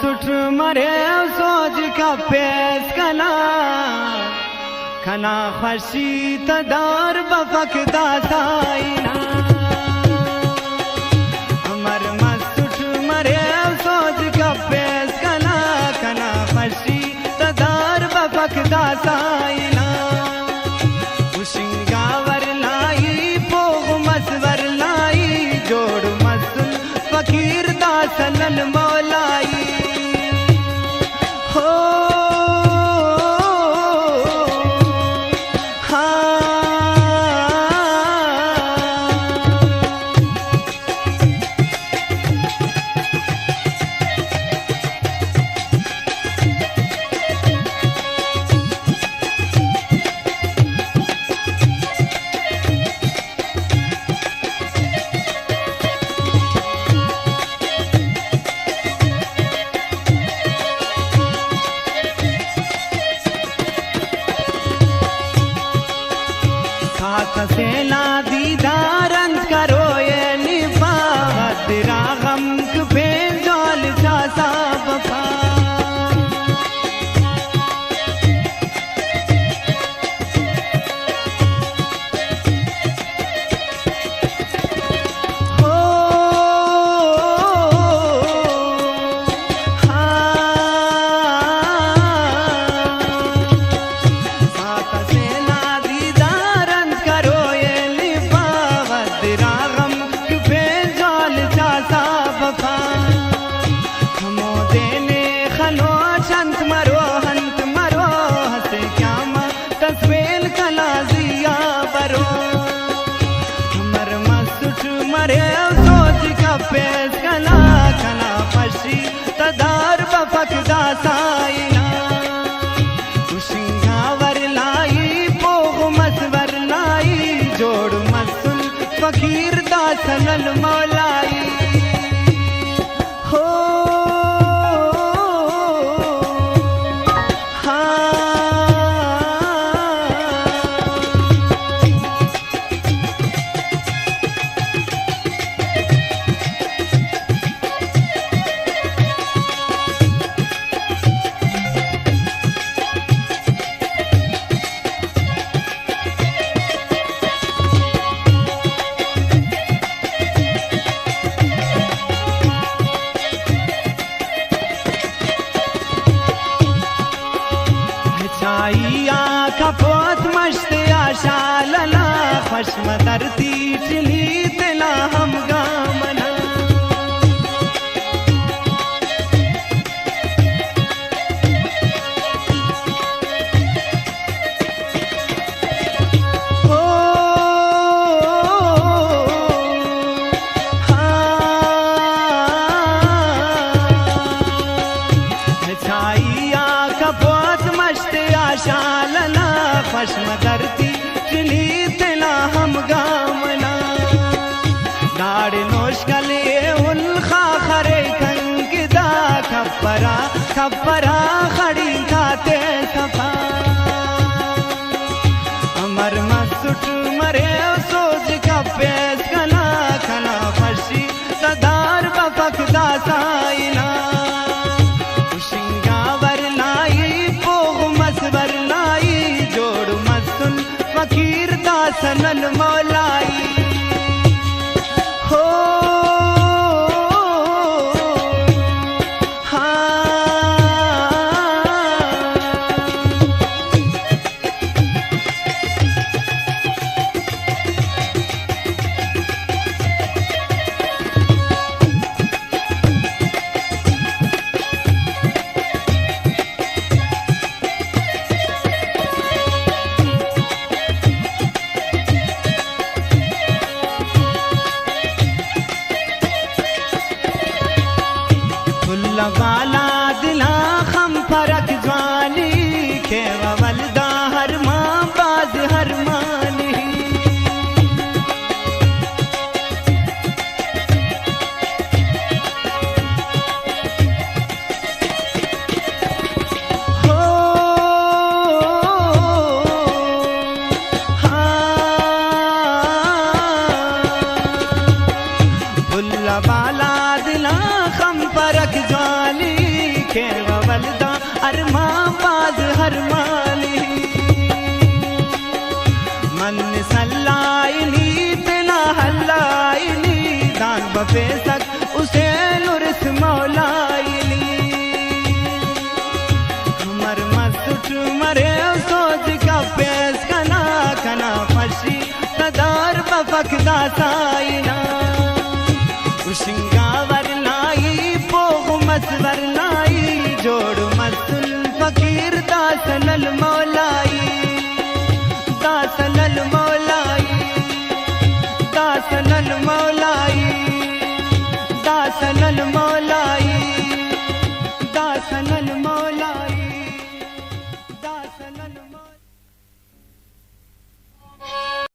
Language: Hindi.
सुठ मरे सोच का पेश कना खना खशी तदार बफक दासाइना अमर मसुठ मरे सोच का पेश कना खना खशी तदार बफक दासाइना उशिंगावर लाई पोग मसवर लाई जोड़ मसुल फकीर दासनल मौलाई हो सेना दीदारन करो ये निभावत रागम पे जोल जासा बफा पेश कला खना फशी तदार बफक दासाइना उशिंगावर लाई पोग मसवर लाई जोड़ मसुल फकीर दासनल मौलाई हो कपोत मस्त आशालला खश्म दरती चिली तिला हम गामना ओ छाइया कपोत मस्त आशालला खश्म धरती चिली तिला हम गामना नाड़ नोशकले उल्खा खरे कंकिदा खपरा खपरा खड़ी खाते सफा अमर मसुट मरे सोच का पेश कला खना फशी तदार बफक दासाइना उशिंगावर लाई पोग मसवर लाई जोड़ मसुल फकीर दासनल मौलाई हो वाला दिला खम फरक ज्वाली खेवा वलदा हर माँ बाज हर मानी हो वाला दिला खम परख ज्वाली हर माली मन सल्लाइनी बिना हल्लाइनी दान बफेसक उसे नुरस मौलाइनी मर मसुट मरे सोच का पेश कना कना फशी तदार बफक दासाइना उशिंगावर नाई पोग मसवर नाई जोड़ मसुल फकीर दासनल मौलाई दासनल मौलाई दासनल मौलाई